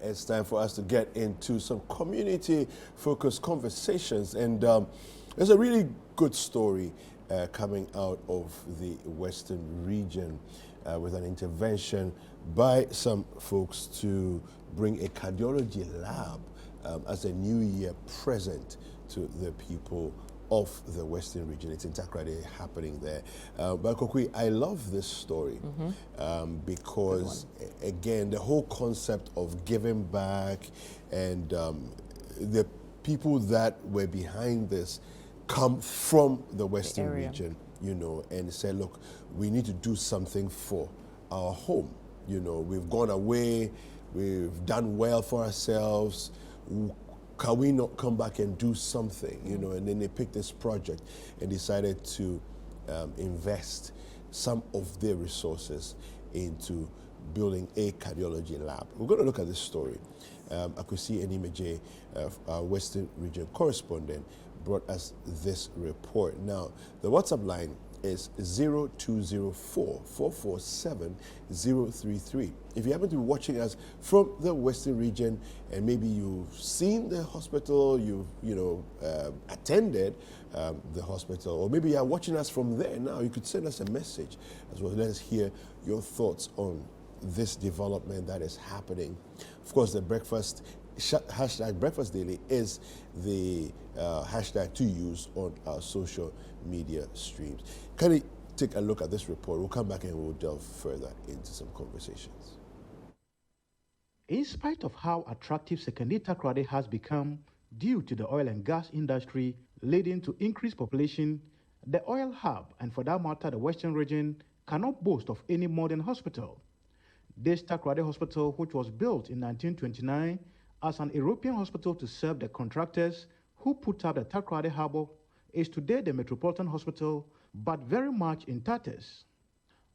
It's time for us to get into some community-focused conversations, and there's a really good story coming out of the Western region with an intervention by some folks to bring a cardiology lab as a New Year present to the people of the Western region. It's in Takoradi happening there. But Kokui, I love this story because, again, the whole concept of giving back and the people that were behind this come from the Western region, you know, and say, look, we need to do something for our home. You know, we've gone away, we've done well for ourselves. Can we not come back and do something, you know? And then they picked this project and decided to invest some of their resources into building a cardiology lab. We're going to look at this story. Akwesi Animeje, our Western Region correspondent, brought us this report. Now, the WhatsApp line is 0204-447-033. If you happen to be watching us from the Western region and maybe you've seen the hospital, you've attended the hospital, or maybe you're watching us from there now, you could send us a message as well. Let us hear your thoughts on this development that is happening. Of course, the hashtag Breakfast Daily is the hashtag to use on our social media streams. Can you take a look at this report? We'll come back and we'll delve further into some conversations. In spite of how attractive Sekondi Takoradi has become due to the oil and gas industry leading to increased population, the oil hub, and for that matter the Western region, cannot boast of any modern hospital. This Takoradi hospital, which was built in 1929 as an European hospital to serve the contractors who put up the Takoradi Harbour, is today the Metropolitan Hospital, but very much in tatters.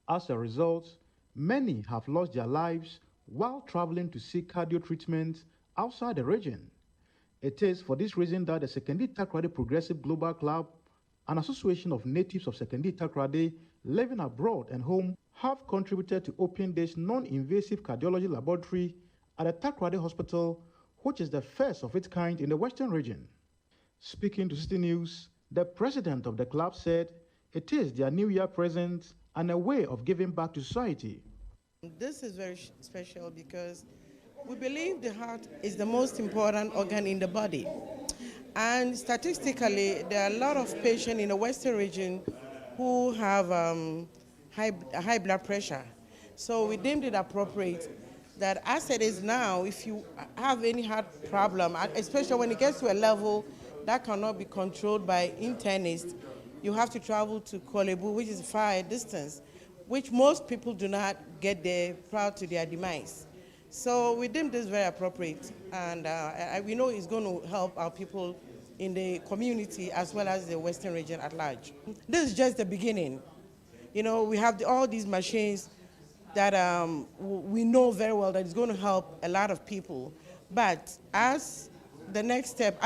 As a result, many have lost their lives while traveling to seek cardio treatment outside the region. It is for this reason that the Sekondi Takoradi Progressive Global Club, an association of natives of Sekondi Takoradi living abroad and home, have contributed to open this non-invasive cardiology laboratory at the Takoradi Hospital, which is the first of its kind in the Western region. Speaking to Citi News, the president of the club said it is their New Year present and a way of giving back to society. This is very special because we believe the heart is the most important organ in the body. And statistically, there are a lot of patients in the Western region who have high blood pressure. So we deemed it appropriate that as it is now, if you have any heart problem, especially when it gets to a level that cannot be controlled by internists, you have to travel to Kolebu, which is far a distance, which most people do not get there prior to their demise. So we deemed this very appropriate, and we know it's going to help our people in the community as well as the Western region at large. This is just the beginning. You know, we have all these machines that we know very well that it's going to help a lot of people. But as the next step,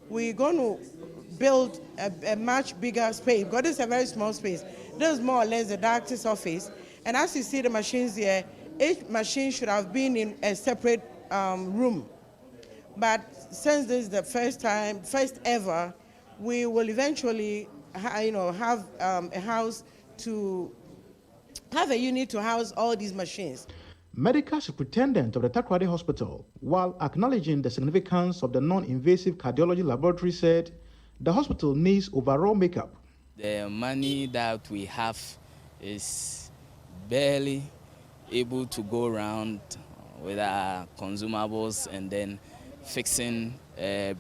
we're going to build a much bigger space, because this is a very small space. This is more or less the doctor's office. And as you see the machines here, each machine should have been in a separate room. But since this is the first ever, we will eventually have a house to have a unit to house all these machines. Medical superintendent of the Takoradi Hospital, while acknowledging the significance of the non-invasive cardiology laboratory, said the hospital needs overall makeup. The money that we have is barely able to go around with our consumables and then fixing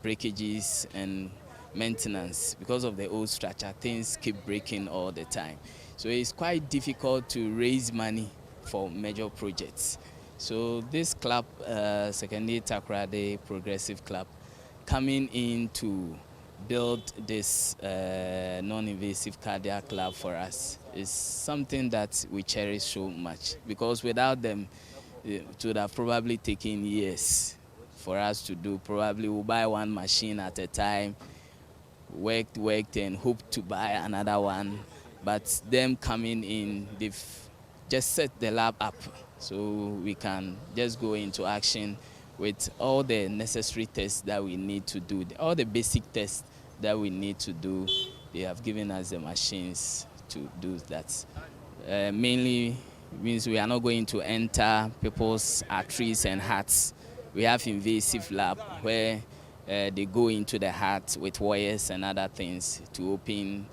breakages and maintenance. Because of the old structure, things keep breaking all the time. So it's quite difficult to raise money for major projects. So this club, Sekondi Takoradi Progressive Club, coming in to build this non-invasive cardiac lab for us is something that we cherish so much, because without them, it would have probably taken years for us to do. Probably we'll buy one machine at a time, worked and hoped to buy another one. But them coming in, they've just set the lab up so we can just go into action with all the necessary tests that we need to do, all the basic tests that we need to do. They have given us the machines to do that. Mainly means we are not going to enter people's arteries and hearts. We have invasive lab where they go into the heart with wires and other things to open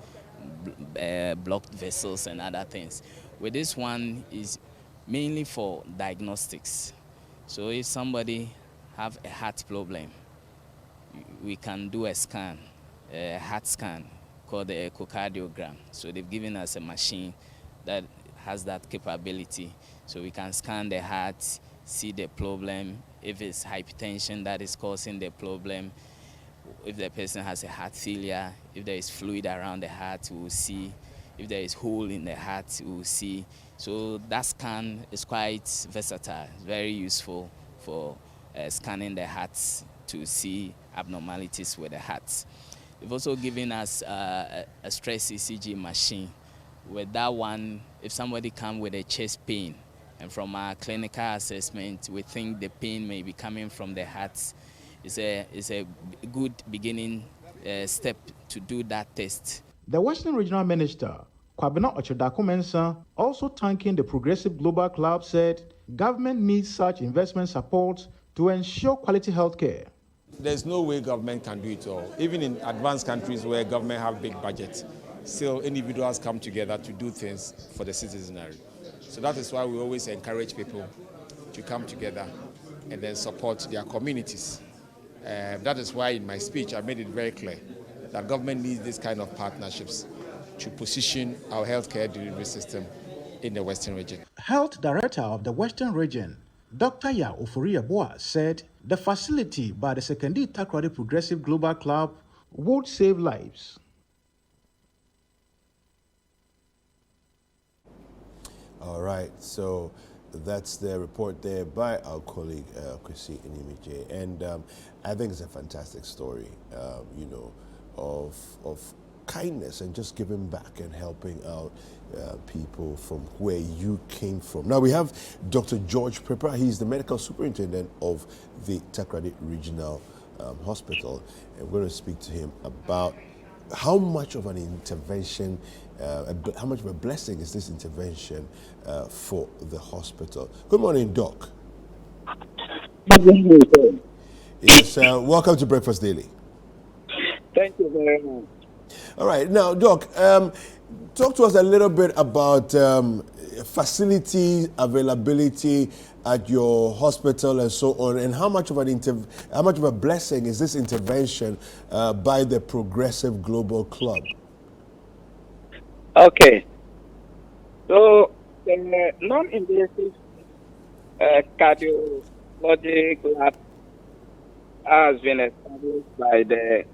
blocked vessels and other things. With this one is mainly for diagnostics. So if somebody have a heart problem, we can do a scan, a heart scan called the echocardiogram. So they've given us a machine that has that capability. So we can scan the heart, see the problem, if it's hypertension that is causing the problem, if the person has a heart failure, if there is fluid around the heart, we will see. If there is hole in the heart, we will see. So that scan is quite versatile, very useful for scanning the hearts to see abnormalities with the hearts. They've also given us a stress ECG machine. With that one, if somebody comes with a chest pain, and from our clinical assessment, we think the pain may be coming from the heart, it's a good beginning step to do that test. The Western Regional Minister, Kwabena Ochodako-Mensah, also thanking the Progressive Global Club, said government needs such investment support to ensure quality healthcare. There's no way government can do it all. Even in advanced countries where government have big budgets, still individuals come together to do things for the citizenry. So that is why we always encourage people to come together and then support their communities. That is why in my speech I made it very clear that government needs this kind of partnerships to position our healthcare delivery system in the Western region. Health Director of the Western Region, Dr. Ya Ofori-Aboa, said the facility by the Sekondi Takoradi Progressive Global Club would save lives. All right, so that's the report there by our colleague Kwesi Inimije, and I think it's a fantastic story, of kindness and just giving back and helping out people from where you came from. Now we have Dr. George Prepper. He's the medical superintendent of the Takoradi Regional Hospital, and we're going to speak to him about how much of an intervention, how much of a blessing is this intervention for the hospital. Good morning, Doc. Yes, welcome to Breakfast Daily. Thank you very much. All right, now, Doc, talk to us a little bit about facility availability at your hospital and so on, and how much of a blessing is this intervention by the Progressive Global Club? Okay. So the non-invasive cardiology lab has been established by the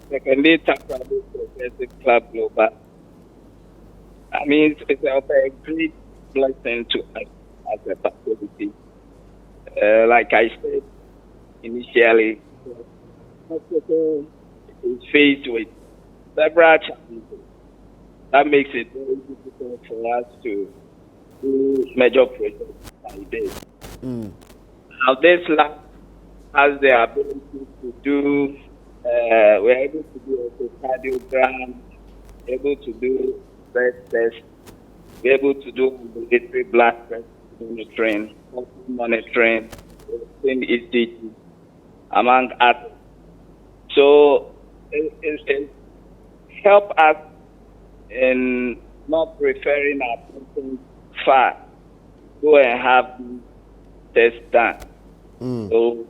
Sekondi Takoradi Progressive Club Global. I mean, it's a great blessing to us as a facility. Like I said initially, the hospital is faced with several challenges. That makes it very difficult for us to do major projects like this. Now, this lab has the ability to do, we're able to do echocardiogram, able to do breast tests, we're able to do ambulatory blood pressure monitoring, monitoring, ECG, among others. So it help us in not referring our patients far, go and have tests done. So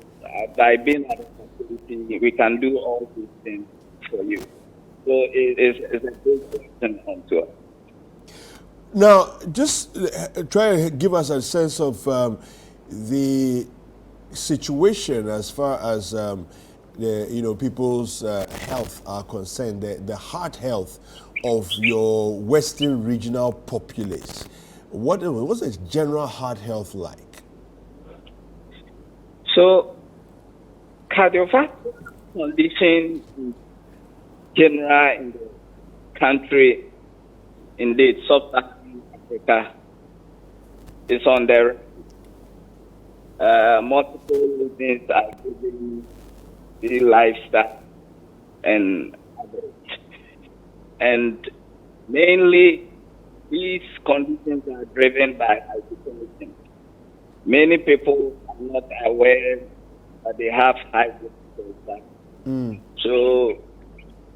by being at a facility, we can do all these things for you. So it's a big question onto us. Now, just try to give us a sense of the situation as far as people's health are concerned, the heart health of your Western regional populace. What's the general heart health like? So, cardiovascular condition in general in the country, indeed, sub-Saharan Africa, is on the multiple things are giving the lifestyle and others. And mainly, these conditions are driven by hypertension. Many people are not aware that they have high blood pressure. So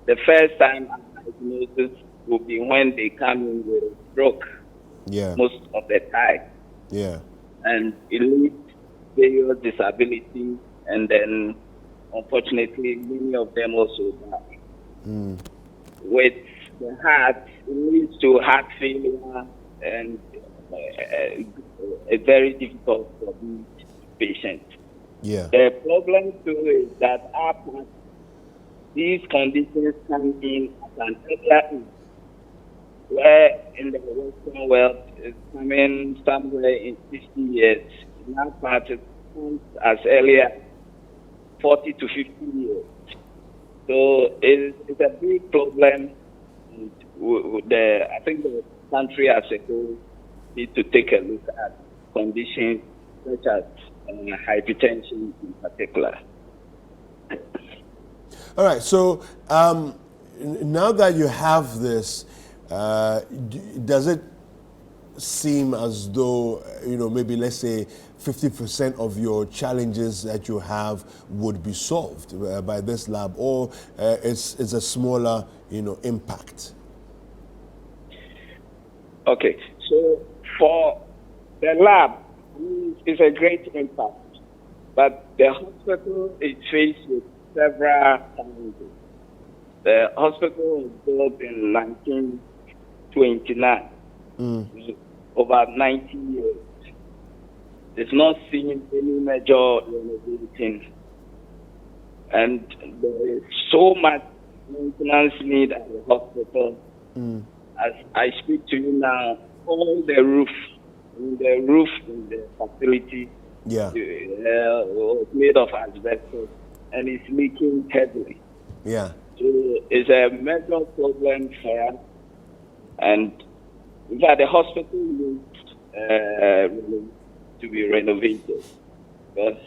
the first time diagnosis will be when they come in with a stroke. Yeah. Most of the time. Yeah. And it leads to various disabilities, and then unfortunately many of them also die. With the heart, it leads to heart failure, and it's very difficult for these patients. Yeah. The problem too is that after these conditions come in at an earlier age, where in the Western world it's coming somewhere in 50 years. In our part, it comes as early as 40 to 50 years. So it's a big problem. And I think the country as a whole need to take a look at conditions such as hypertension in particular. All right. So now that you have this, does it seem as though, maybe let's say 50% of your challenges that you have would be solved by this lab, or it's a smaller, impact? Okay. So for the lab, it's a great impact, but the hospital is faced with several challenges. The hospital was built in 1929, over 90 years. It's not seen any major renovation, and there is so much maintenance need at the hospital. As I speak to you now, all the roof in the facility was made of asbestos, and it's leaking heavily. Yeah. So it's a major problem for us, and in fact, the hospital needs to be renovated because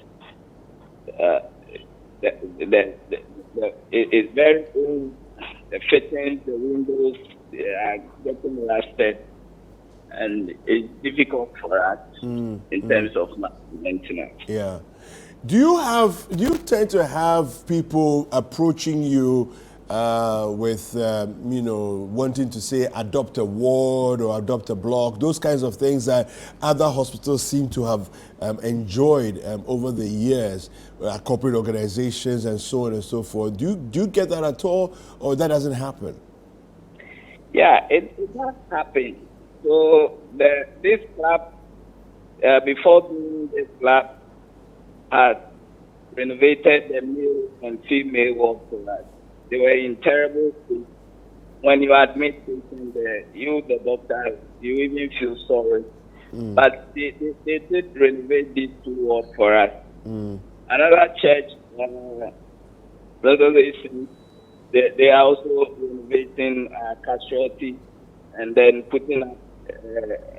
it's very old. The fittings, the windows, they are getting rusted, and it's difficult for us in terms of maintenance. Yeah. Do you tend to have people approaching you with, wanting to say adopt a ward or adopt a block, those kinds of things that other hospitals seem to have enjoyed over the years, corporate organizations and so on and so forth? Do you get that at all, or that doesn't happen? Yeah, it does happen. So this club, before doing this club, had renovated the male and female ward for us. They were in terrible state. When you admit patients there, the doctor, you even feel sorry. But they did renovate these two wards for us. Another church, Revelation, they are also renovating casualty and then putting up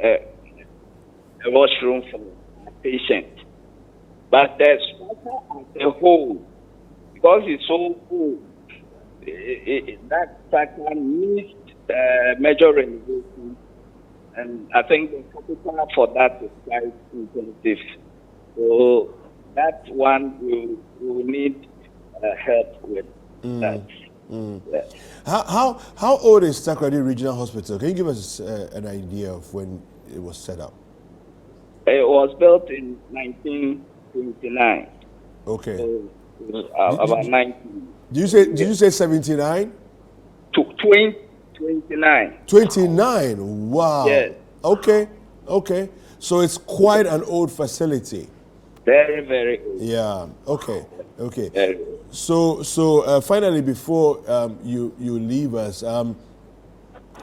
a washroom for patients. But the structure as a whole, because it's so old, that structure needs major renovation, and I think the capital for that is quite intensive. So that one will need help with that. Yeah. How old is Takoradi Regional Hospital? Can you give us an idea of when it was set up? It was built in 1929. Okay. So about 19. Did you say 79? 29. 29. Wow. Yes. Okay. So it's quite an old facility. Very, very old. Yeah. Okay. Very old. So finally, before you leave us,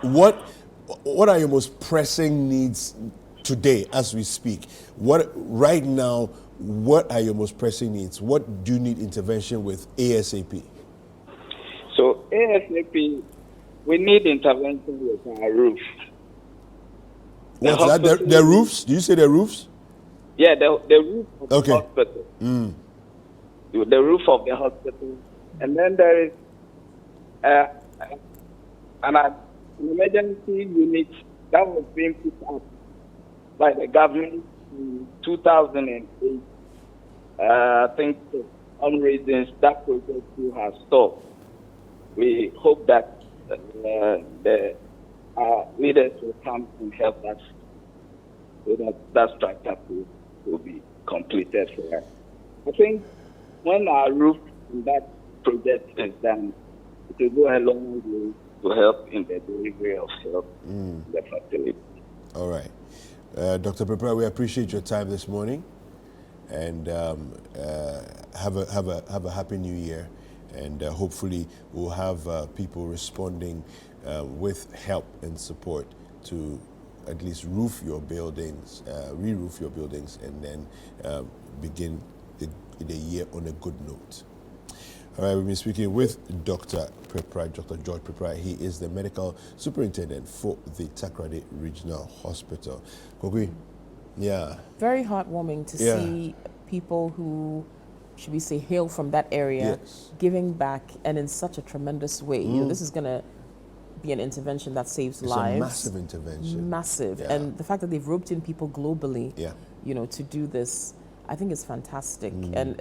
what are your most pressing needs today as we speak? What are your most pressing needs? What do you need intervention with ASAP? So ASAP, we need intervention with our roof. What's that? The roofs? Do you say the roofs? Yeah, the roof of the hospital. The roof of the hospital. And then there is an emergency unit that was being put up by the government in 2008. I think for some reasons that project still has stopped. We hope that the leaders will come and help us so that structure will be completed for us. I think when our roof in that project is done, it will go a long way to help in the delivery of help in the facility. All right. Dr. Prepra, we appreciate your time this morning, and have a happy new year, and hopefully we'll have people responding with help and support to at least roof your buildings, re-roof your buildings, and then begin the year on a good note. All right, we've been speaking with Dr. Prepra, Dr. George Prepra. He is the medical superintendent for the Takoradi Regional Hospital. Kokui, yeah. Very heartwarming to see people who, should we say, hail from that area, giving back, and in such a tremendous way. You know, this is going to be an intervention that saves lives. It's a massive intervention. Massive. Yeah. And the fact that they've roped in people globally, you know, to do this, I think it's fantastic. And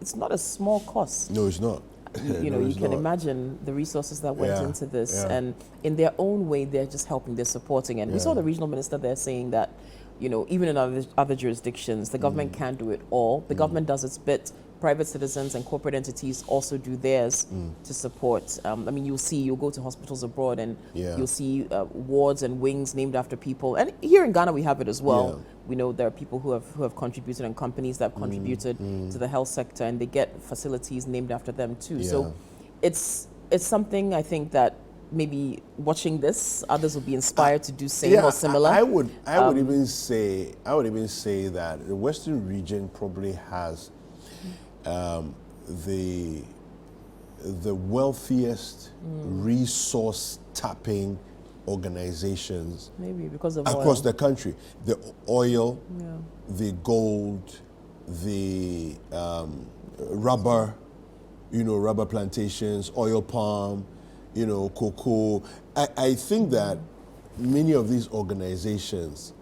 it's not a small cost. No, it's not. You know, you can imagine the resources that went into this. And in their own way, they're just helping, they're supporting. And we saw the regional minister there saying that, you know, even in other jurisdictions, the government can't do it all. The government does its bit. Private citizens and corporate entities also do theirs to support. I mean, you'll go to hospitals abroad and you'll see wards and wings named after people. And here in Ghana, we have it as well. We know there are people who have contributed and companies that have contributed to the health sector, and they get facilities named after them too. So it's something I think that maybe watching this, others will be inspired to do same or similar. I would even say that the Western region probably has the wealthiest resource tapping organizations, maybe because of across oil. the country. The oil, the gold, the rubber, you know, rubber plantations, oil palm, you know, cocoa. I think that many of these organizations,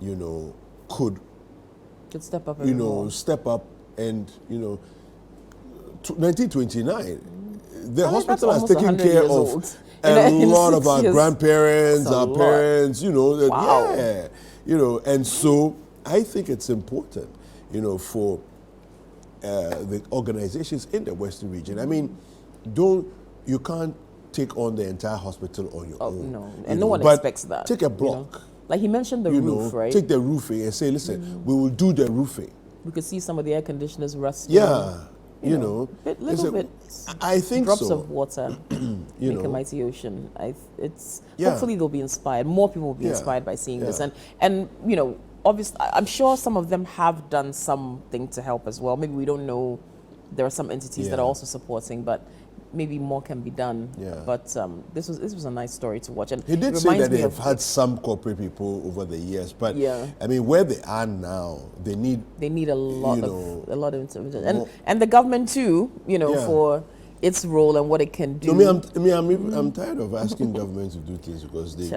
you know, could step up, step up. And, you know, 1929, the hospital has taken care of a lot of our grandparents, our parents, you know. You know, and so I think it's important, you know, for the organizations in the Western region. I mean, you can't take on the entire hospital on your own. No, and no one expects that. Take a block. You know? Like he mentioned the roof, right? Take the roofing and say, listen, we will do the roofing. We could see some of the air conditioners rusting. You know, little bit. I think drops so. of water make a mighty ocean. Hopefully they'll be inspired. More people will be inspired by seeing this, and you know, obviously, I'm sure some of them have done something to help as well. Maybe we don't know. There are some entities that are also supporting, but maybe more can be done. But this was a nice story to watch. And he did say that they have had some corporate people over the years, but I mean, where they are now, they need a lot of intervention, and the government too, you know, for its role and what it can do. I'm tired of asking government to do things because they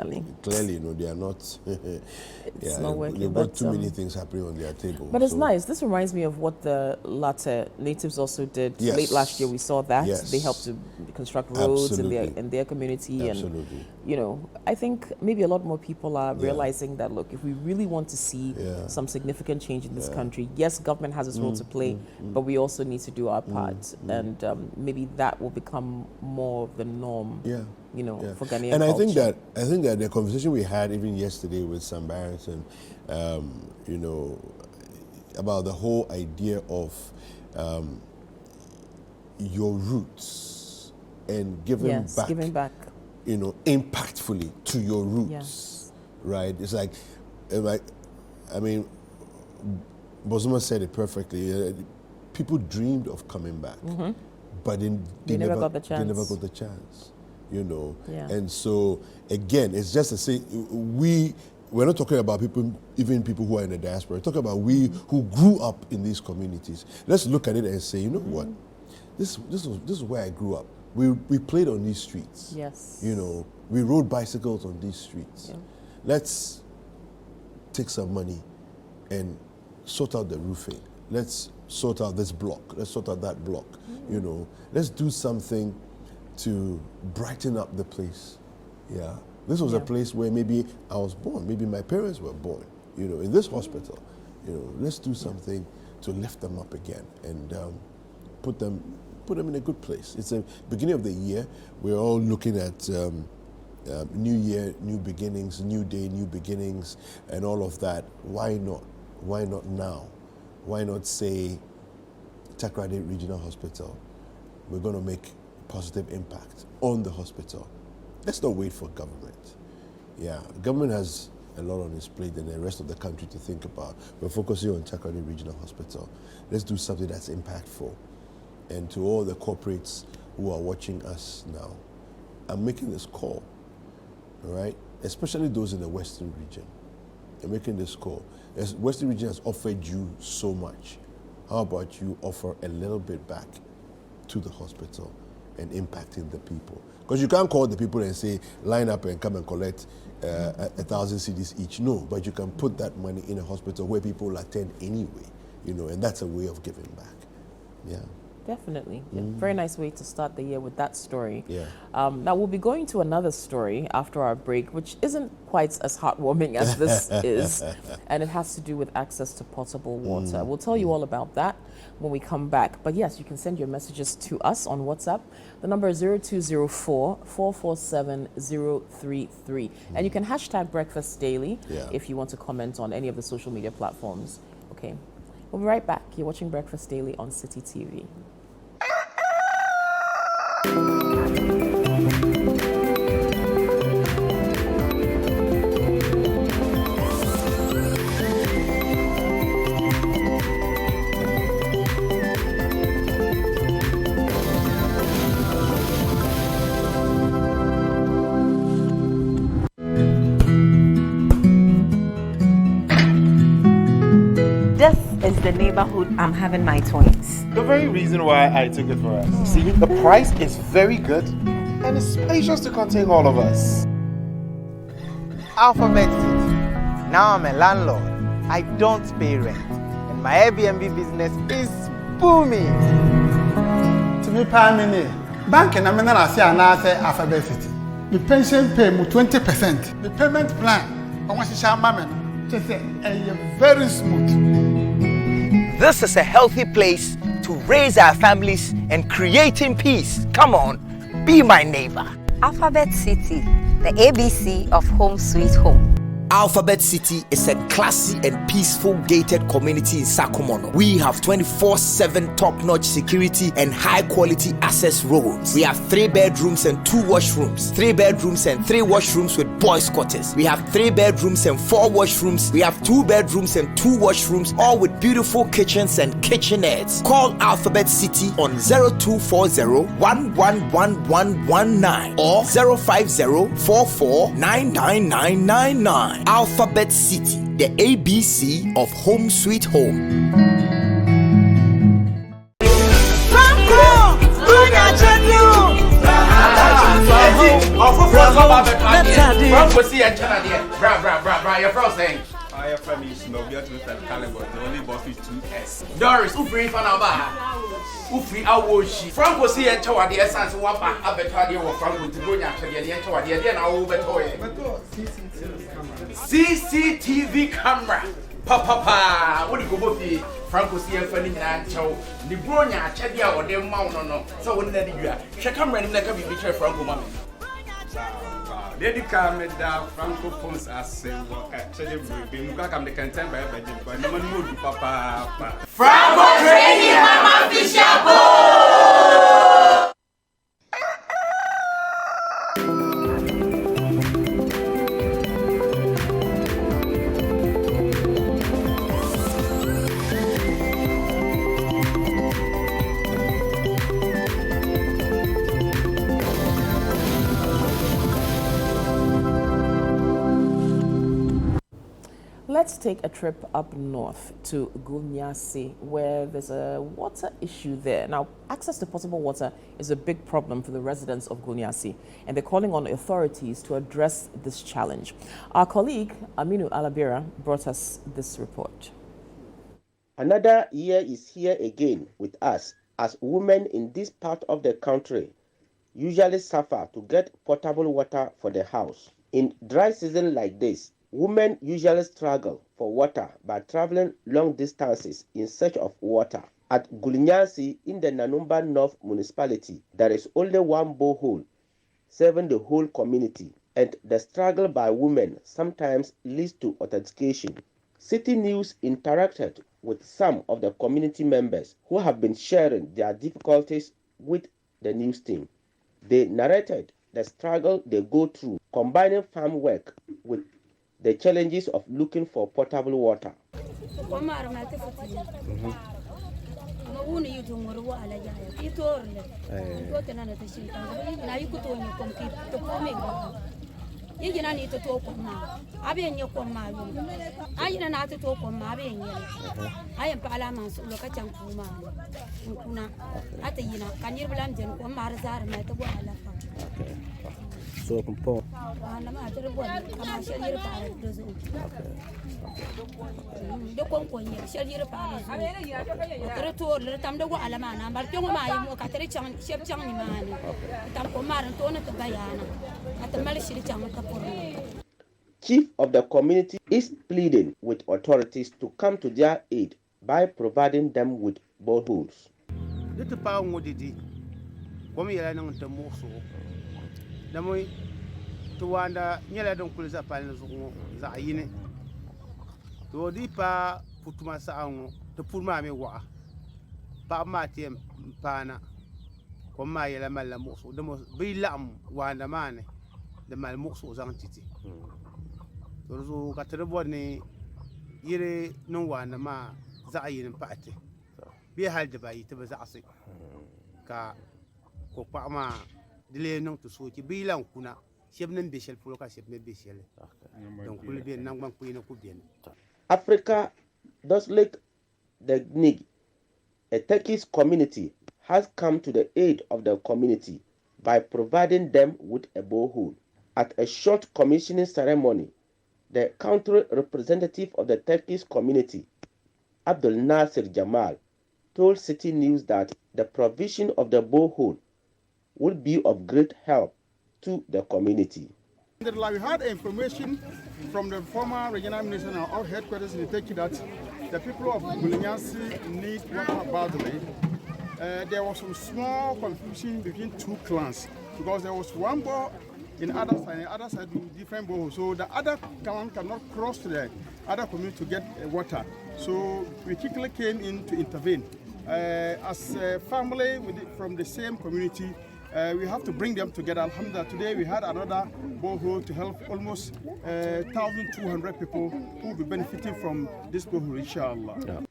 clearly, you know, they are not. It's not working. They've got too many things happening on their table. But it's nice. This reminds me of what the Latte natives also did. Late last year, we saw that they helped to construct roads in their community, and you know, I think maybe a lot more people are realizing that. Look, if we really want to see some significant change in this country, yes, government has its role to play, but we also need to do our part, and maybe that will become more of the norm. You know, for Ghanaian and culture. I think that the conversation we had even yesterday with Sam Barrington, you know, about the whole idea of your roots and giving back, you know, impactfully to your roots, right? It's like, I mean, Bozuma said it perfectly. People dreamed of coming back, but they never got the chance. They never got the chance. You know, and so again, it's just to say we we're not talking about even people who are in the diaspora. We're talking about we who grew up in these communities. Let's look at it and say, you know what? This is where I grew up. We played on these streets. Yes. You know, we rode bicycles on these streets. Yeah. Let's take some money and sort out the roofing. Let's sort out this block. Let's sort out that block. You know, let's do something to brighten up the place. Yeah. This was a place where maybe I was born, maybe my parents were born, you know, in this hospital. You know, let's do something to lift them up again and put them in a good place. It's a beginning of the year. We're all looking at new year, new beginnings, new day, new beginnings, and all of that. Why not? Why not now? Why not say, Takoradi Regional Hospital, we're going to make positive impact on the hospital. Let's not wait for government. Yeah, government has a lot on its plate and the rest of the country to think about. We're focusing on Takoradi Regional Hospital. Let's do something that's impactful. And to all the corporates who are watching us now, I'm making this call, all right? Especially those in the Western region. I'm making this call. The Western region has offered you so much. How about you offer a little bit back to the hospital and impacting the people? Because you can't call the people and say, line up and come and collect 1,000 cedis each. No, but you can put that money in a hospital where people will attend anyway, you know, and that's a way of giving back. Yeah. Definitely. Yeah. Very nice way to start the year with that story. Yeah. Now, we'll be going to another story after our break, which isn't quite as heartwarming as this is, and it has to do with access to potable water. We'll tell you all about that when we come back. But yes, you can send your messages to us on WhatsApp. The number is 0204-447-033. And you can hashtag Breakfast Daily if you want to comment on any of the social media platforms. Okay. We'll be right back. You're watching Breakfast Daily on Citi TV. Is the neighborhood I'm having my twins. The very reason why I took it for us. See, the price is very good and it's spacious to contain all of us. Alphabet City. Now I'm a landlord. I don't pay rent. And my Airbnb business is booming. To me, Pamini, bank and I'm not say Alphabet City. The pension pay me 20%. The payment plan, I want to share my just say very smooth. This is a healthy place to raise our families and creating peace. Come on, be my neighbor. Alphabet City, the ABC of Home Sweet Home. Alphabet City is a classy and peaceful gated community in Sakumono. We have 24/7 top-notch security and high-quality access roads. We have 3 bedrooms and 2 washrooms, 3 bedrooms and 3 washrooms with boys' quarters. We have 3 bedrooms and 4 washrooms. We have 2 bedrooms and 2 washrooms, all with beautiful kitchens and kitchenettes. Call Alphabet City on 0240-111119 or 050449999. Alphabet City, the ABC of Home Sweet Home. Doris, who free for now? Who free our she? Franco see and toward the essence of what Abbatodia or Franco to go after the end toward the end. I over CCTV camera. Papa, what do you go for? Franco see a funny and show the Bronya, Chadia or the Mount no. So when they do, she come running like a big Franco Mammy. Lady Carmen down Franco phones as actually being back on the content by but no one would Papa. Franco training Mama Fisher. Let's take a trip up north to Gulnyasi, where there's a water issue there. Now, access to potable water is a big problem for the residents of Gulnyasi, and they're calling on authorities to address this challenge. Our colleague, Aminu Alabira, brought us this report. Another year is here again with us, as women in this part of the country usually suffer to get potable water for the house. In dry season like this, women usually struggle for water by traveling long distances in search of water. At Gulnyasi in the Nanumba North municipality, there is only one borehole serving the whole community, and the struggle by women sometimes leads to authentication. Citi News interacted with some of the community members who have been sharing their difficulties with the news team. They narrated the struggle they go through, combining farm work with the challenges of looking for potable water. So compose. Chief of the community is pleading with authorities to come to their aid by providing them with boreholes. Tuwanda nyela don kulza palin zugo za yini to di pa putuma sa anwo to purma me wa pa ma tem pana ko ma yela mala musu de mo bi lam wanda mane de mal musu zan titi to zo ka tere bonni yire non wanda ma za yini paate bi hal de bayi te ba za asi ka ko pa ma dile non to so ki bi lan kuna Africa does like the Gnig, a Turkish community, has come to the aid of the community by providing them with a borehole. At a short commissioning ceremony, the country representative of the Turkish community, Abdul Nasir Jamal, told Citi News that the provision of the borehole would be of great help to the community. We had information from the former regional minister and our headquarters in Turkey that the people of Gulnyasi need water badly. There was some small confusion between two clans because there was one bore in other side and the other side with different boreholes. So the other clan cannot cross to the other community to get water. So we quickly came in to intervene. As a family from the same community, we have to bring them together. Alhamdulillah, today we had another borehole to help almost 1,200 people who will be benefiting from this borehole, inshallah. Yeah.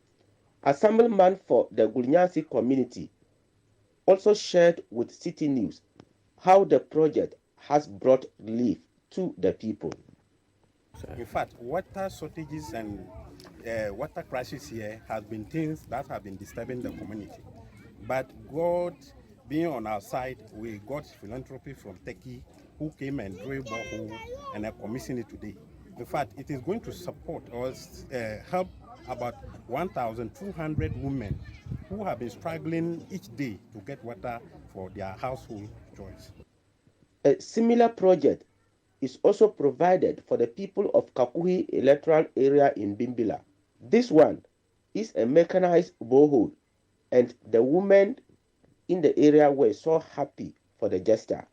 Assemblyman for the Gulnyasi community also shared with Citi News how the project has brought relief to the people. In fact, water shortages and water crisis here has been things that have been disturbing the community. But God being on our side, we got philanthropy from Turkey who came and drilled borehole and are commissioning it today. In fact, it is going to support or help about 1,200 women who have been struggling each day to get water for their household chores. A similar project is also provided for the people of Kakuhi electoral area in Bimbila. This one is a mechanized borehole, and the women in the area were so happy for the gesture.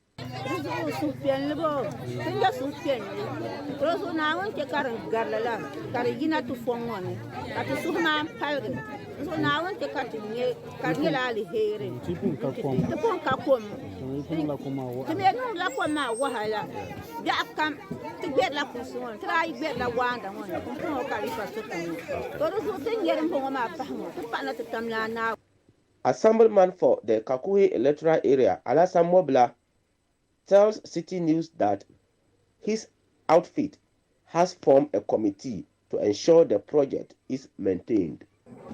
Assemblyman for the Kakuhi electoral area, Alassane Mobla, tells Citi News that his outfit has formed a committee to ensure the project is maintained.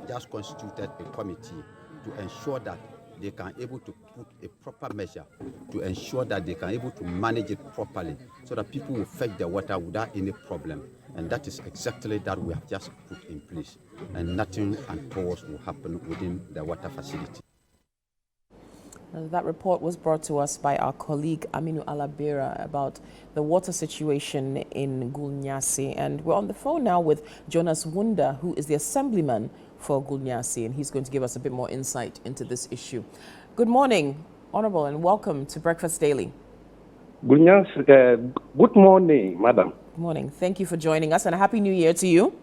Just constituted a committee to ensure that they can able to put a proper measure to ensure that they can able to manage it properly so that people will fetch the water without any problem. And that is exactly that we have just put in place. And nothing untoward will happen within the water facility. That report was brought to us by our colleague Aminu Alabera about the water situation in Gulnyasi. And we're on the phone now with Jonas Wunda, who is the assemblyman for Gulnyasi, and he's going to give us a bit more insight into this issue. Good morning, Honorable, and welcome to Breakfast Daily. Gulnyasi, good morning, Madam. Good morning. Thank you for joining us, and a Happy New Year to you.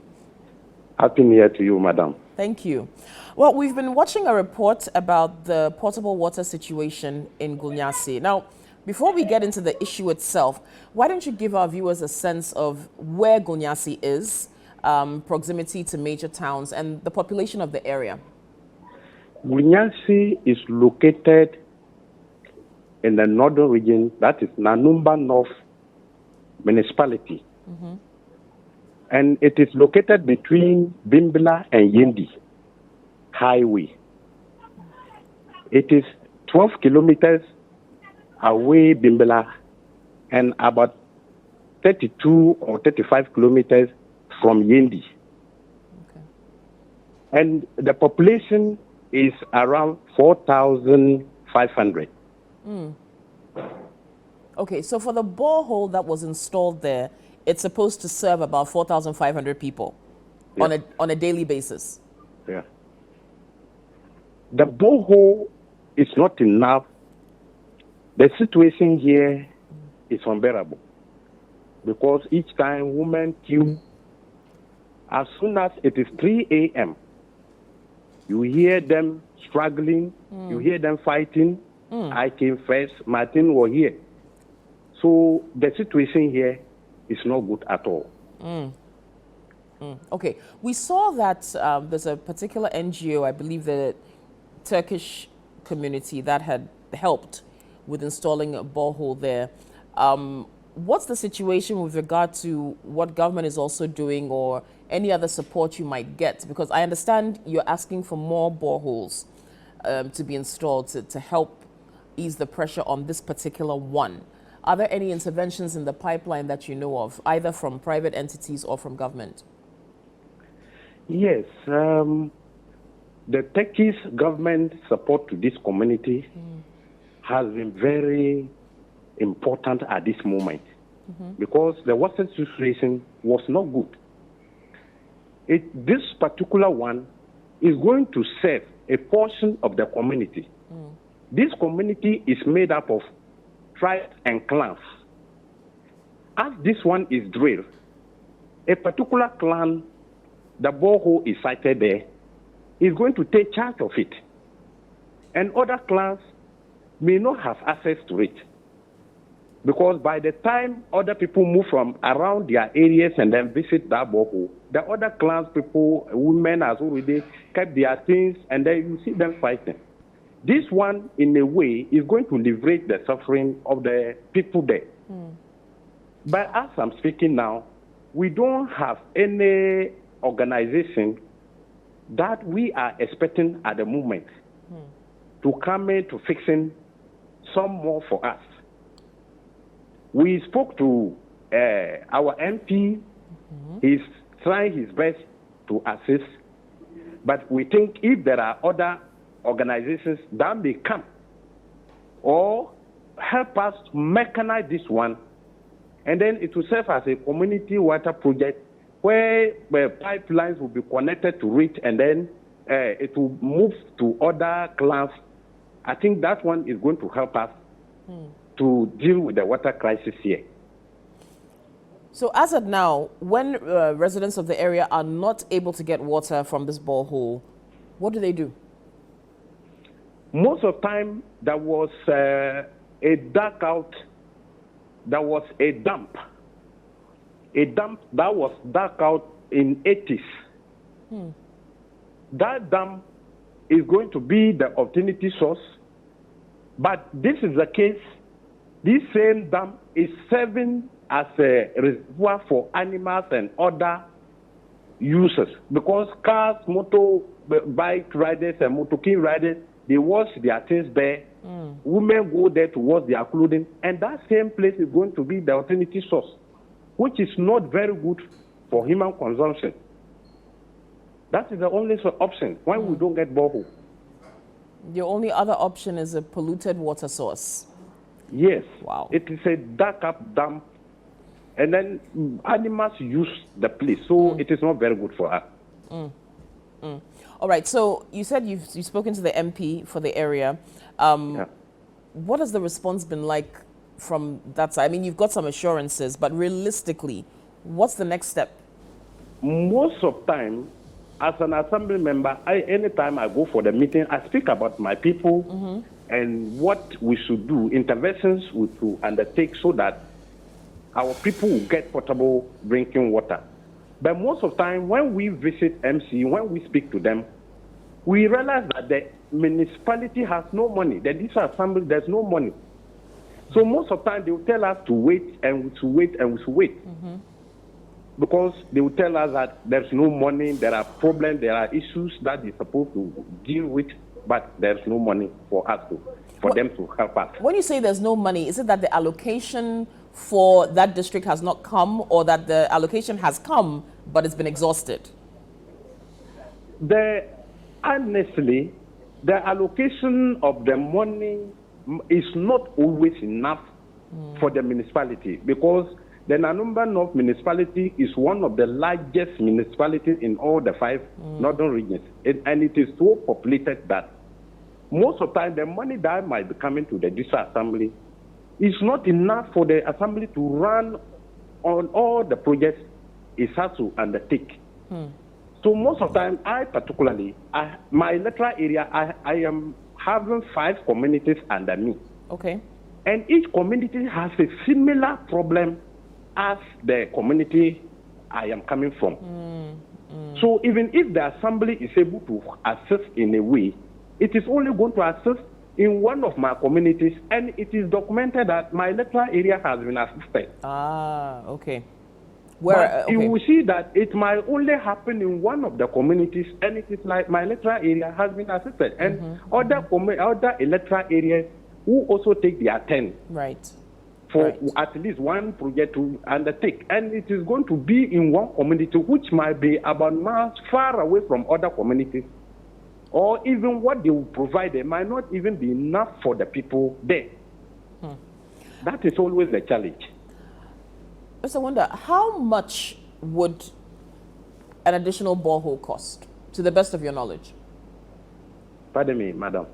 Happy New Year to you, Madam. Thank you. Well, we've been watching a report about the potable water situation in Gulnyasi. Now, before we get into the issue itself, why don't you give our viewers a sense of where Gulnyasi is, proximity to major towns, and the population of the area? Gulnyasi is located in the northern region, that is Nanumba North Municipality. Mm-hmm. And it is located between Bimbila and Yendi Highway. It is 12 kilometers away Bimbila and about 32 or 35 kilometers from Yendi. Okay. And the population is around 4,500. Mm. Okay, so for the borehole that was installed there, it's supposed to serve about 4,500 people on a daily basis. Yeah. The borehole is not enough. The situation here is unbearable because each time women queue, as soon as it is 3 a.m., you hear them struggling, you hear them fighting. I came first, Martin was here. So the situation here is not good at all. Okay, we saw that there's a particular NGO, I believe the Turkish community, that had helped with installing a borehole there. What's the situation with regard to what government is also doing or any other support you might get? Because I understand you're asking for more boreholes to be installed to help ease the pressure on this particular one. Are there any interventions in the pipeline that you know of, either from private entities or from government? Yes. The Turkish government support to this community has been very important at this moment because the water situation was not good. This particular one is going to serve a portion of the community. This community is made up of tribes and clans. As this one is drilled, a particular clan, the borehole is sited there, is going to take charge of it. And other clans may not have access to it. Because by the time other people move from around their areas and then visit that borehole, the other clans people, women has already kept their things and then you see them fighting. This one, in a way, is going to liberate the suffering of the people there. But as I'm speaking now, we don't have any organization that we are expecting at the moment to come in to fixing some more for us. We spoke to our MP. He's trying his best to assist, but we think if there are other organizations that may come or help us mechanize this one, and then it will serve as a community water project where pipelines will be connected to it, and then it will move to other clans. I think that one is going to help us to deal with the water crisis here. So as of now, when residents of the area are not able to get water from this borehole, what do they do? Most of the time, there was a dark out, there was a dump that was dark out in 80s. That dam is going to be the alternative source, but this is the case. This same dam is serving as a reservoir for animals and other users, because cars, bike riders and motorcycle riders, they wash their things there. Women go there to wash their clothing, and that same place is going to be the alternative source, which is not very good for human consumption. That is the only option when we don't get borehole. Your only other option is a polluted water source. Yes. Wow. It is a dark up dump, and then animals use the place, so it is not very good for us. All right, so you said you've spoken to the MP for the area. What has the response been like from that side? I mean, you've got some assurances, but realistically, what's the next step? Most of time, as an assembly member, anytime I go for the meeting, I speak about my people and what we should do, interventions we should undertake so that our people will get potable drinking water. But most of the time, when we visit MC, when we speak to them, we realize that the municipality has no money. The district assembly, there's no money. So most of the time, they will tell us to wait and we should wait and we should wait. Because they will tell us that there's no money, there are problems, there are issues that they're supposed to deal with, but there's no money for us for them to help us. When you say there's no money, is it that the allocation for that district has not come, or that the allocation has come but it's been exhausted? Honestly, the allocation of the money is not always enough for the municipality, because the Nanumba North municipality is one of the largest municipalities in all the 5 northern regions. And it is so populated that most of the time the money that might be coming to the district assembly is not enough for the assembly to run on all the projects it has to undertake. So most of the time, my electoral area, I am having 5 communities under me. Okay. And each community has a similar problem as the community I am coming from. So even if the assembly is able to assist in a way, it is only going to assist in one of my communities, and it is documented that my electoral area has been assisted. Okay. You will see that it might only happen in one of the communities, and it is like my electoral area has been assisted, and other electoral areas who also take their turn. Right. For at least one project to undertake, and it is going to be in one community, which might be about miles far away from other communities, or even what they will provide, they might not even be enough for the people there. That is always the challenge. Mr. Wonder, how much would an additional borehole cost, to the best of your knowledge? Pardon me, madam.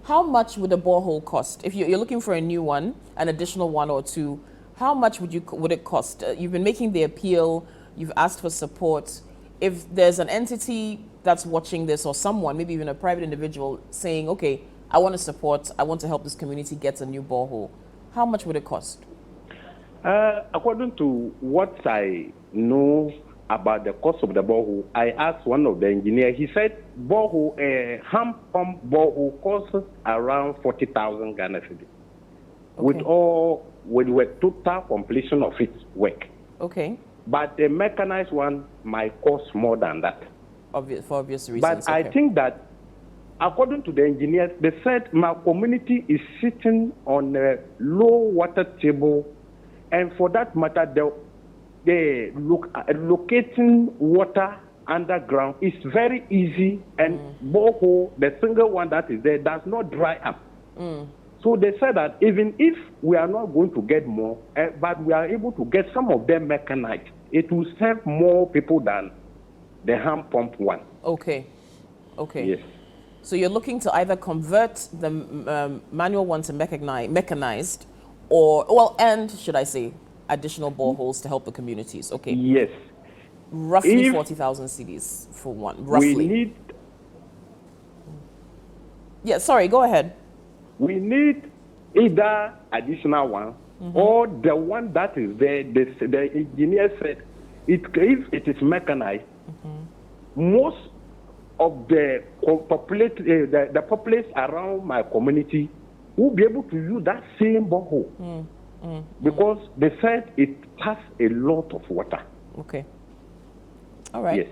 How much would a borehole cost? If you're looking for a new one, an additional 1 or 2, how much would it cost? You've been making the appeal, you've asked for support. If there's an entity that's watching this, or someone, maybe even a private individual, saying, okay, I want to support, I want to help this community get a new borehole, how much would it cost? According to what I know about the cost of the borehole, I asked one of the engineers. He said a hand pump borehole costs around 40,000 Ghana cedis, with total completion of its work. Okay. But the mechanized one might cost more than that. For obvious reasons. But I think that, according to the engineers, they said my community is sitting on a low water table, and for that matter, locating water underground is very easy, and borehole, the single one that is there, does not dry up. So they said that even if we are not going to get more, but we are able to get some of them mechanized, it will serve more people than the hand pump one. Okay. Yes. So you're looking to either convert the manual one to mechanized, and should I say, additional boreholes to help the communities. Okay. Yes. Roughly 40,000 cedis for one. Roughly. We need. Yeah. Sorry. Go ahead. We need either additional one or the one that is there. The engineer said, if it is mechanized, most of the populace around my community will be able to use that same borehole because they said it has a lot of water. Okay. All right. Yes.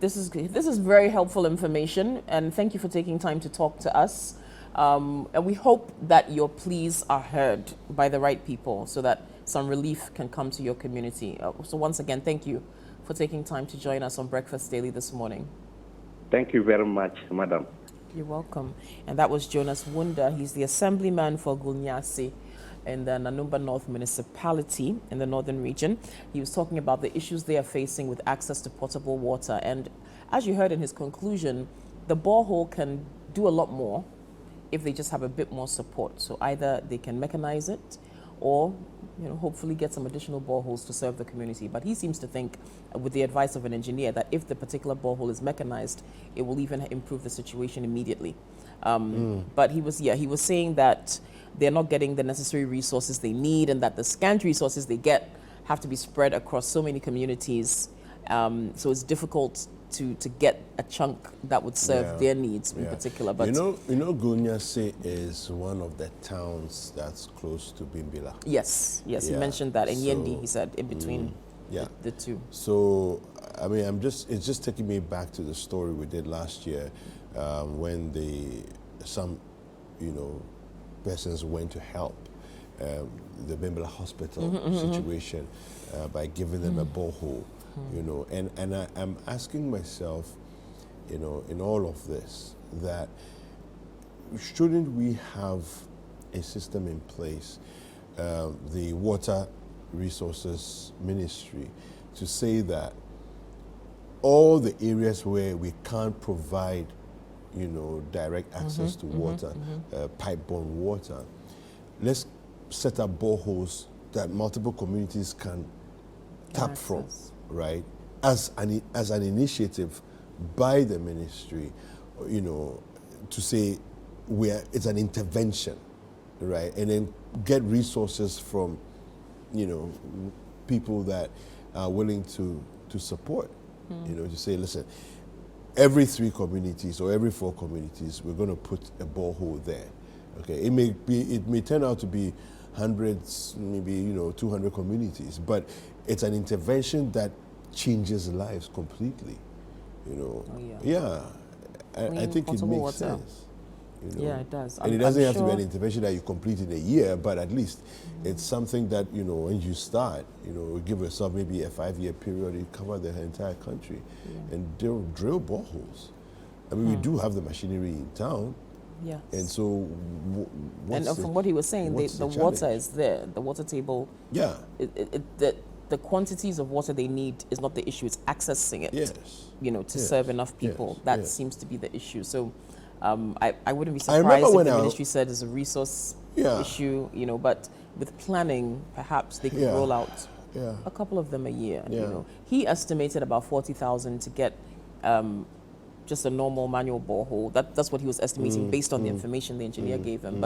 This is very helpful information, and thank you for taking time to talk to us. And we hope that your pleas are heard by the right people so that some relief can come to your community. So once again, thank you for taking time to join us on Breakfast Daily this morning. Thank you very much, madam. You're welcome. And that was Jonas Wunda. He's the assemblyman for Gulnyasi in the Nanumba North Municipality in the northern region. He was talking about the issues they are facing with access to potable water. And as you heard in his conclusion, the borehole can do a lot more if they just have a bit more support. So either they can mechanize it or hopefully get some additional boreholes to serve the community. But he seems to think, with the advice of an engineer, that if the particular borehole is mechanized, it will even improve the situation immediately. But he was saying that they're not getting the necessary resources they need, and that the scant resources they get have to be spread across so many communities. So it's difficult to get a chunk that would serve their needs in particular. But Gulnyasi is one of the towns that's close to Bimbila. Yes, he mentioned that. In Yendi, he said, in between the two. So, I mean, it's just taking me back to the story we did last year when some persons went to help the Bimbila hospital situation by giving them a borehole. And I'm asking myself, in all of this, that shouldn't we have a system in place, the Water Resources Ministry, to say that all the areas where we can't provide, direct access to water, pipe-borne water, let's set up boreholes that multiple communities can tap from. Right, as an initiative by the ministry, to say it's an intervention, right, and then get resources from, people that are willing to support, to say, listen, every 3 communities or every 4 communities, we're going to put a borehole there. Okay, it may turn out to be hundreds, maybe 200 communities, but it's an intervention that changes lives completely. I think it makes sense. Yeah, it does. And it doesn't have to be an intervention that you complete in a year, but at least it's something that, when you start, give yourself maybe a 5-year period, you cover the entire country and drill boreholes. I mean, we do have the machinery in town. Yes. And so, from what he was saying, the water is there, the water table. Yeah. The quantities of water they need is not the issue, it's accessing it, to serve enough people. That seems to be the issue. So I wouldn't be surprised if the ministry said it's a resource issue, but with planning, perhaps they could roll out a couple of them a year. He estimated about 40,000 to get just a normal manual borehole. That's what he was estimating based on the information the engineer gave him.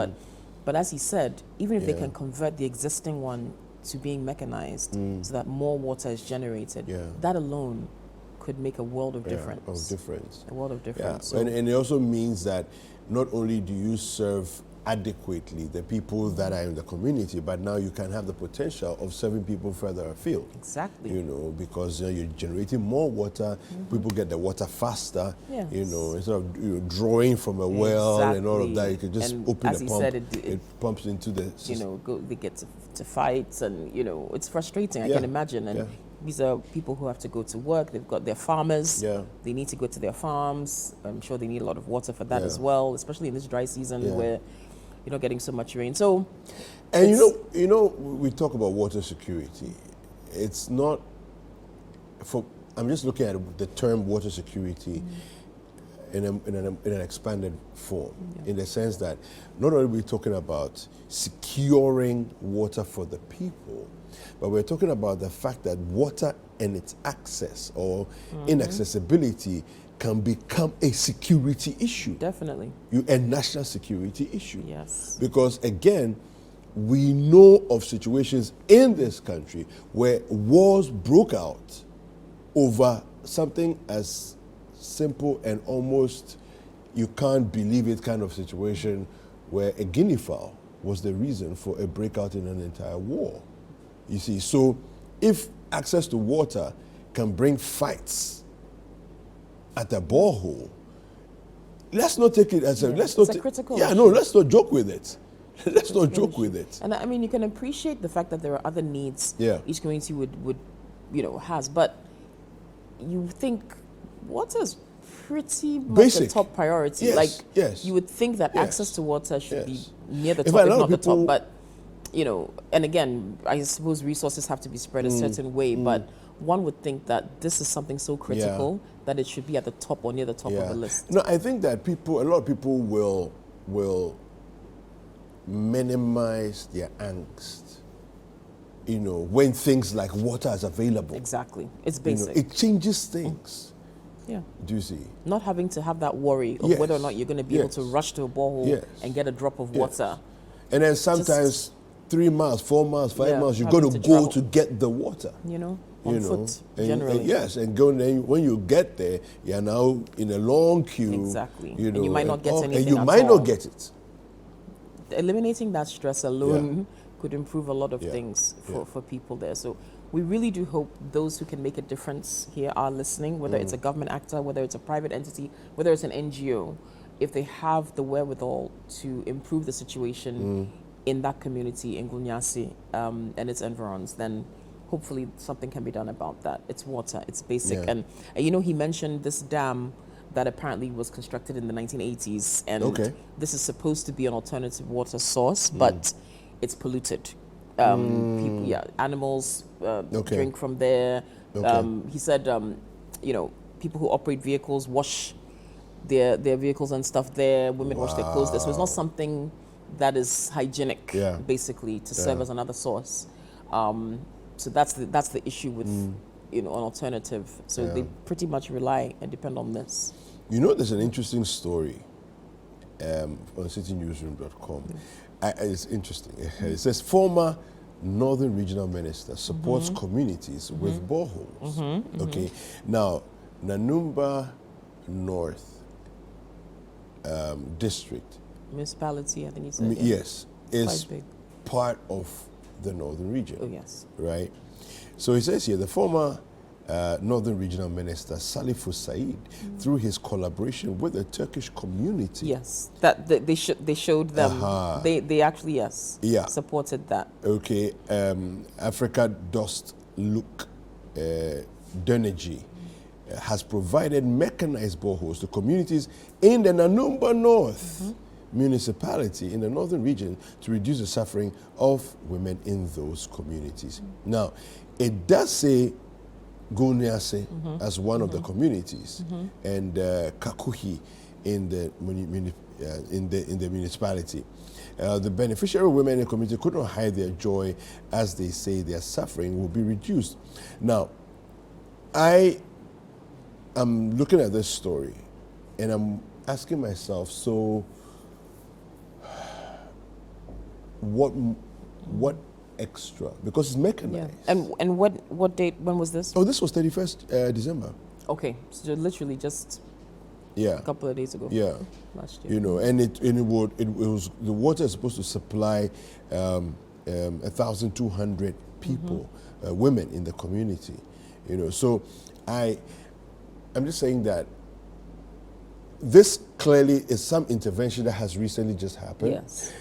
But as he said, even if they can convert the existing one to being mechanized so that more water is generated, that alone could make a world of difference. A world of difference. So and it also means that not only do you serve adequately the people that are in the community, but now you can have the potential of serving people further afield. Exactly. Because you're generating more water, people get the water faster, instead of drawing from a well and all of that, you can just open the pump, it pumps into the system. They get to fights and, it's frustrating, I can imagine. And these are people who have to go to work, they've got their farmers, they need to go to their farms. I'm sure they need a lot of water for that as well, especially in this dry season where you're not getting so much rain. So, and we talk about water security. It's not I'm just looking at the term water security in an expanded form, in the sense that not only are we talking about securing water for the people, but we're talking about the fact that water and its access or inaccessibility can become a security issue. Definitely. A national security issue. Yes. Because again, we know of situations in this country where wars broke out over something as simple and almost you can't believe it kind of situation, where a guinea fowl was the reason for a breakout in an entire war. You see, so if access to water can bring fights at a borehole, let's not take it as a, let's not, it's a critical yeah, issue. no, let's not joke with it. Let's not joke with it. And I mean, you can appreciate the fact that there are other needs each community would has, but you think water is pretty much Basic. a top priority. Yes, Like, yes. you would think that Yes. access to water should be Yes. near the In top, fact, a if lot not of the people- top. But, and again, I suppose resources have to be spread a certain way, but one would think that this is something so critical that it should be at the top or near the top of the list. No, I think that a lot of people will minimize their angst, when things like water is available. Exactly. It's basic. It changes things. Yeah. Do you see? Not having to have that worry of whether or not you're going to be able to rush to a borehole and get a drop of water. And then sometimes 3 miles, 4 miles, 5 miles, you've got having to to go travel. to get the water. On foot, and generally. yes, and when you get there, you're now in a long queue. Exactly. And you might not get anything and you at might all. not get it. Eliminating that stress alone could improve a lot of things for people there. So we really do hope those who can make a difference here are listening, whether it's a government actor, whether it's a private entity, whether it's an NGO, if they have the wherewithal to improve the situation in that community in Gulnyasi and its environs, then hopefully something can be done about that. It's water, it's basic. And he mentioned this dam that apparently was constructed in the 1980s, and this is supposed to be an alternative water source, but it's polluted. People, animals drink from there. He said, people who operate vehicles wash their vehicles and stuff there. Women wash their clothes there. So it's not something that is hygienic, basically, to serve as another source. So that's the issue with an alternative. So they pretty much rely and depend on this. There's an interesting story on citynewsroom.com. It's interesting. It says former Northern Regional Minister supports communities with boreholes. Okay, now Nanumba North District municipality, I think you said. Yes, is quite big. part of the Northern region. Oh yes, right. So it says here the former Northern Regional Minister Salifu Said, through his collaboration with the Turkish community. Yes, that they showed them. They actually supported that. Okay, Africa Dost Look Dönergy has provided mechanized boreholes to communities in the Nanumba North municipality in the northern region to reduce the suffering of women in those communities. Now, it does say Gulnyasi as one of the communities, and Kakuhi in the municipality. The beneficiary women in the community could not hide their joy as they say their suffering will be reduced. Now, I am looking at this story and I'm asking myself, so what extra? Because it's mechanized. And what date? When was this? Oh, this was 31st December. Okay, so literally just a couple of days ago. Yeah, last year. And it was the water is supposed to supply 1,200 people, women in the community. So I'm just saying that this clearly is some intervention that has recently just happened. Yes.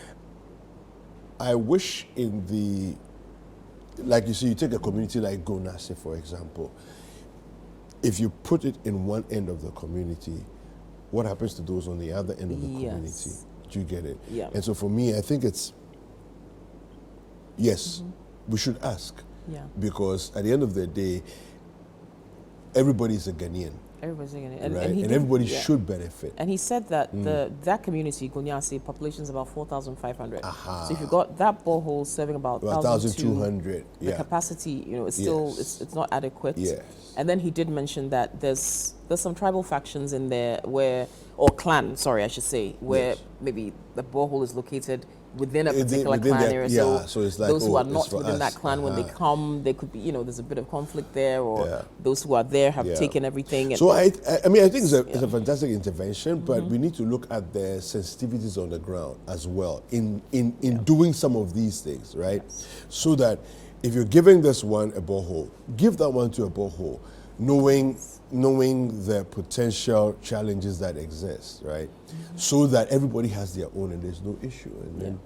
I wish like you see, you take a community like Gulnyasi, for example. If you put it in one end of the community, what happens to those on the other end of the community? Do you get it? Yeah. And so for me, I think it's, we should ask. Yeah. Because at the end of the day, everybody's a Ghanaian. Everybody's a Ghanaian. And, And everybody should benefit. And he said that that community, Gulnyasi, population is about 4,500. So if you've got that borehole serving about 1,200, the capacity, it's still it's not adequate. Yes. And then he did mention that there's some tribal factions in there or clan, sorry, I should say, where maybe the borehole is located within a particular clan area. So it's like, those who are not within that clan, when they come, they could be, there's a bit of conflict there, or those who are there have taken everything. So I think it's a fantastic intervention, but we need to look at the sensitivities on the ground as well in doing some of these things, right? So that if you're giving this one a borehole, give that one to a borehole. knowing the potential challenges that exist, right? So that everybody has their own and there's no issue. And then,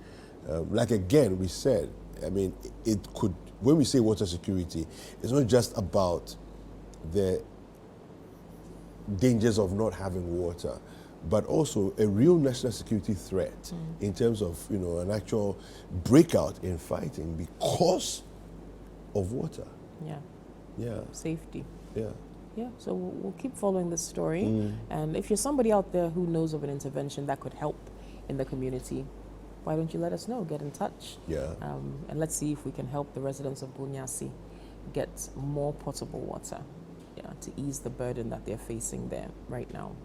like again, we said, I mean, it could, when we say water security, it's not just about the dangers of not having water, but also a real national security threat in terms of, you know, an actual breakout in fighting because of water. Yeah. Yeah. Safety. Yeah. Yeah, so we'll keep following this story. And if you're somebody out there who knows of an intervention that could help in the community, why don't you let us know? Get in touch. Yeah. And let's see if we can help the residents of Gulnyasi get more potable water, to ease the burden that they're facing there right now.